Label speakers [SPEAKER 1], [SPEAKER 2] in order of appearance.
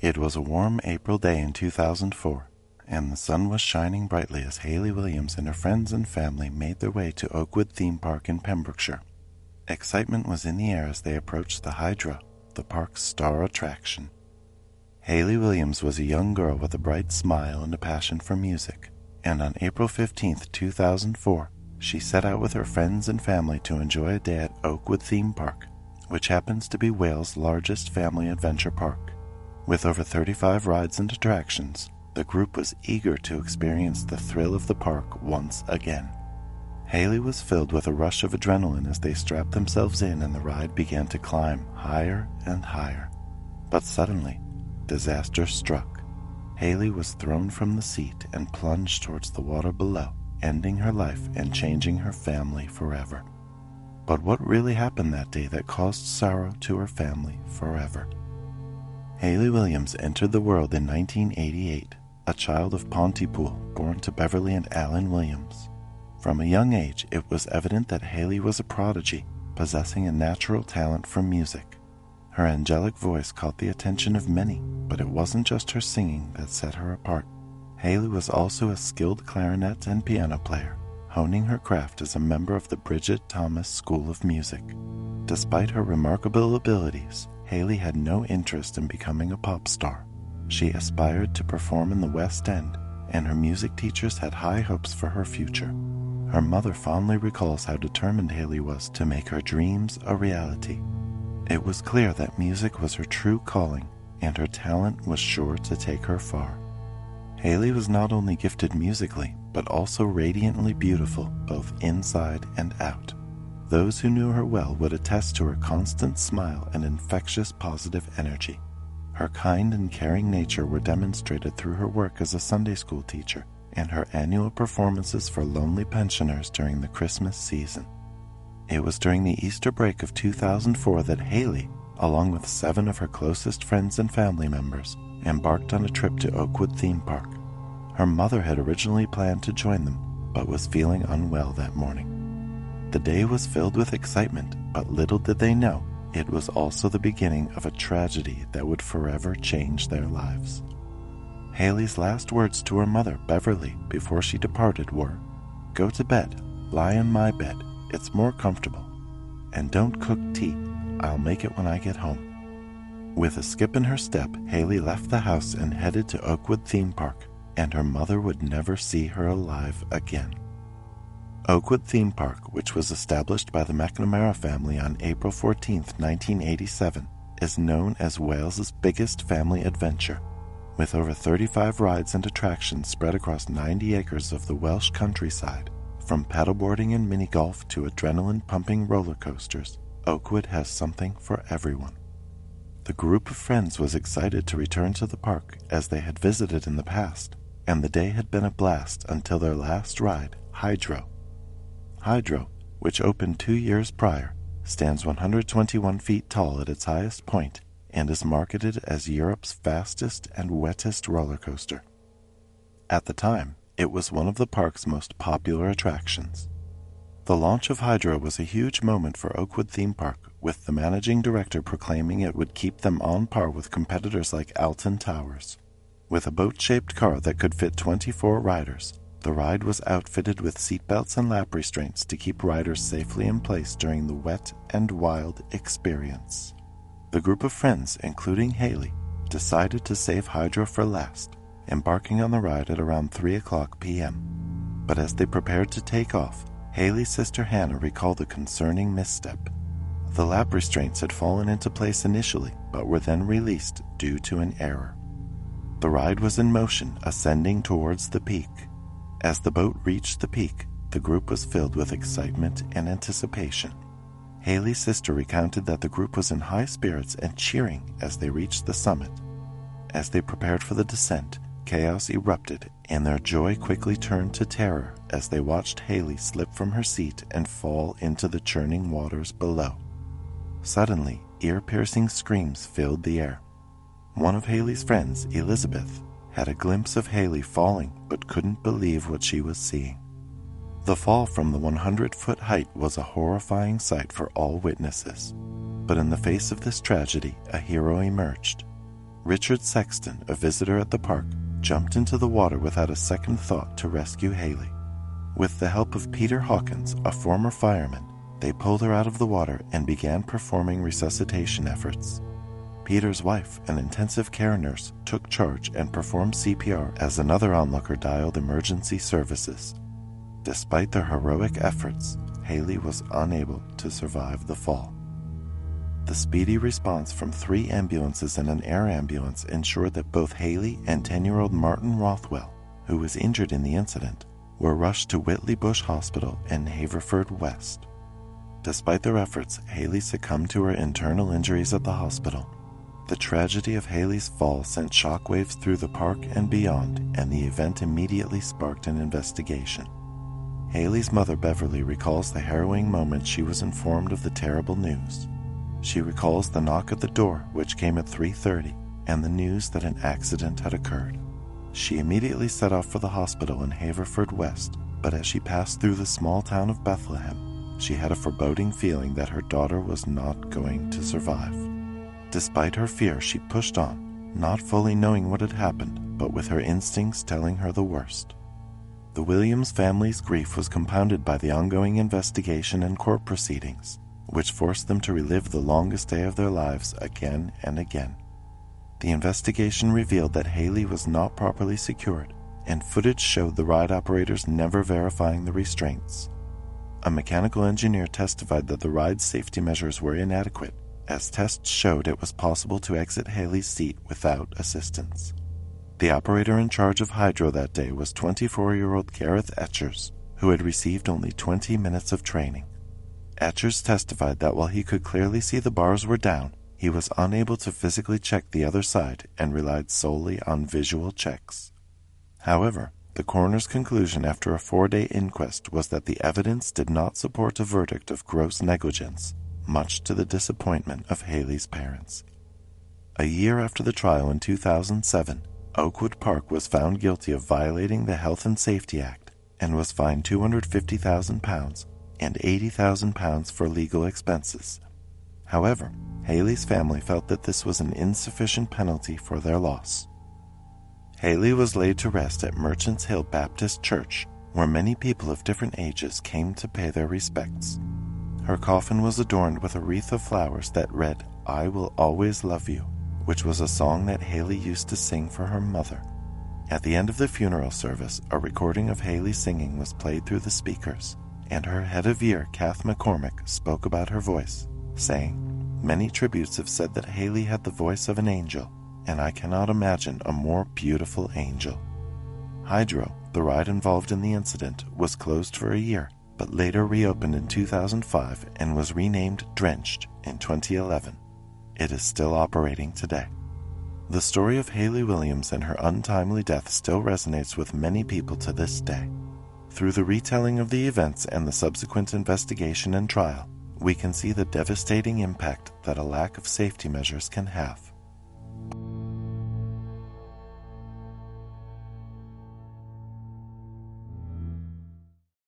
[SPEAKER 1] It was a warm April day in 2004, and the sun was shining brightly as Hayley Williams and her friends and family made their way to Oakwood Theme Park in Pembrokeshire. Excitement was in the air as they approached the Hydra, the park's star attraction. Hayley Williams was a young girl with a bright smile and a passion for music, and on April 15, 2004, she set out with her friends and family to enjoy a day at Oakwood Theme Park, which happens to be Wales' largest family adventure park. With over 35 rides and attractions, the group was eager to experience the thrill of the park once again. Hayley was filled with a rush of adrenaline as they strapped themselves in and the ride began to climb higher and higher. But suddenly, disaster struck. Hayley was thrown from the seat and plunged towards the water below, ending her life and changing her family forever. But what really happened that day that caused sorrow to her family forever? Hayley Williams entered the world in 1988, a child of Pontypool, born to Beverly and Alan Williams. From a young age, it was evident that Hayley was a prodigy, possessing a natural talent for music. Her angelic voice caught the attention of many, but it wasn't just her singing that set her apart. Hayley was also a skilled clarinet and piano player, honing her craft as a member of the Bridget Thomas School of Music. Despite her remarkable abilities, Hayley had no interest in becoming a pop star. She aspired to perform in the West End, and her music teachers had high hopes for her future. Her mother fondly recalls how determined Hayley was to make her dreams a reality. It was clear that music was her true calling, and her talent was sure to take her far. Hayley was not only gifted musically, but also radiantly beautiful, both inside and out. Those who knew her well would attest to her constant smile and infectious positive energy. Her kind and caring nature were demonstrated through her work as a Sunday school teacher and her annual performances for lonely pensioners during the Christmas season. It was during the Easter break of 2004 that Hayley, along with 7 of her closest friends and family members, embarked on a trip to Oakwood Theme Park. Her mother had originally planned to join them, but was feeling unwell that morning. The day was filled with excitement, but little did they know, it was also the beginning of a tragedy that would forever change their lives. Hayley's last words to her mother, Beverly, before she departed were, "Go to bed, lie in my bed, it's more comfortable. And don't cook tea, I'll make it when I get home." With a skip in her step, Hayley left the house and headed to Oakwood Theme Park, and her mother would never see her alive again. Oakwood Theme Park, which was established by the McNamara family on April 14, 1987, is known as Wales's biggest family adventure, with over 35 rides and attractions spread across 90 acres of the Welsh countryside. From paddleboarding and mini-golf to adrenaline-pumping roller coasters, Oakwood has something for everyone. The group of friends was excited to return to the park as they had visited in the past, and the day had been a blast until their last ride, Hydra. Hydra, which opened 2 years prior, stands 121 feet tall at its highest point and is marketed as Europe's fastest and wettest roller coaster. At the time, it was one of the park's most popular attractions. The launch of Hydra was a huge moment for Oakwood Theme Park, with the managing director proclaiming it would keep them on par with competitors like Alton Towers. With a boat-shaped car that could fit 24 riders, the ride was outfitted with seatbelts and lap restraints to keep riders safely in place during the wet and wild experience. The group of friends, including Hayley, decided to save Hydra for last, embarking on the ride at around 3:00 p.m. But as they prepared to take off, Hayley's sister Hannah recalled a concerning misstep. The lap restraints had fallen into place initially, but were then released due to an error. The ride was in motion, ascending towards the peak. As the boat reached the peak, the group was filled with excitement and anticipation. Hayley's sister recounted that the group was in high spirits and cheering as they reached the summit. As they prepared for the descent, chaos erupted, and their joy quickly turned to terror as they watched Hayley slip from her seat and fall into the churning waters below. Suddenly, ear-piercing screams filled the air. One of Hayley's friends, Elizabeth, had a glimpse of Hayley falling but couldn't believe what she was seeing. The fall from the 100-foot height was a horrifying sight for all witnesses. But in the face of this tragedy, a hero emerged. Richard Sexton, a visitor at the park, jumped into the water without a second thought to rescue Hayley. With the help of Peter Hawkins, a former fireman, they pulled her out of the water and began performing resuscitation efforts. Peter's wife, an intensive care nurse, took charge and performed CPR as another onlooker dialed emergency services. Despite their heroic efforts, Hayley was unable to survive the fall. The speedy response from 3 ambulances and an air ambulance ensured that both Hayley and 10-year-old Martin Rothwell, who was injured in the incident, were rushed to Whitley Bush Hospital in Haverfordwest. Despite their efforts, Hayley succumbed to her internal injuries at the hospital. The tragedy of Hayley's fall sent shockwaves through the park and beyond, and the event immediately sparked an investigation. Hayley's mother, Beverly, recalls the harrowing moment she was informed of the terrible news. She recalls the knock at the door, which came at 3:30, and the news that an accident had occurred. She immediately set off for the hospital in Haverfordwest, but as she passed through the small town of Bethlehem, she had a foreboding feeling that her daughter was not going to survive. Despite her fear, she pushed on, not fully knowing what had happened, but with her instincts telling her the worst. The Williams family's grief was compounded by the ongoing investigation and court proceedings, which forced them to relive the longest day of their lives again and again. The investigation revealed that Hayley was not properly secured, and footage showed the ride operators never verifying the restraints. A mechanical engineer testified that the ride's safety measures were inadequate, as tests showed it was possible to exit Hayley's seat without assistance. The operator in charge of Hydra that day was 24-year-old Gareth Etchers, who had received only 20 minutes of training. Etchers testified that while he could clearly see the bars were down, he was unable to physically check the other side and relied solely on visual checks. However, the coroner's conclusion after a 4-day inquest was that the evidence did not support a verdict of gross negligence, much to the disappointment of Hayley's parents. A year after the trial in 2007, Oakwood Park was found guilty of violating the Health and Safety Act and was fined £250,000 and £80,000 for legal expenses. However, Hayley's family felt that this was an insufficient penalty for their loss. Hayley was laid to rest at Merchants Hill Baptist Church, where many people of different ages came to pay their respects. Her coffin was adorned with a wreath of flowers that read, "I Will Always Love You," which was a song that Hayley used to sing for her mother. At the end of the funeral service, a recording of Hayley singing was played through the speakers, and her head of year, Kath McCormick, spoke about her voice, saying, "Many tributes have said that Hayley had the voice of an angel, and I cannot imagine a more beautiful angel." Hydra, the ride involved in the incident, was closed for a year, but later reopened in 2005 and was renamed Drenched in 2011. It is still operating today. The story of Hayley Williams and her untimely death still resonates with many people to this day. Through the retelling of the events and the subsequent investigation and trial, we can see the devastating impact that a lack of safety measures can have.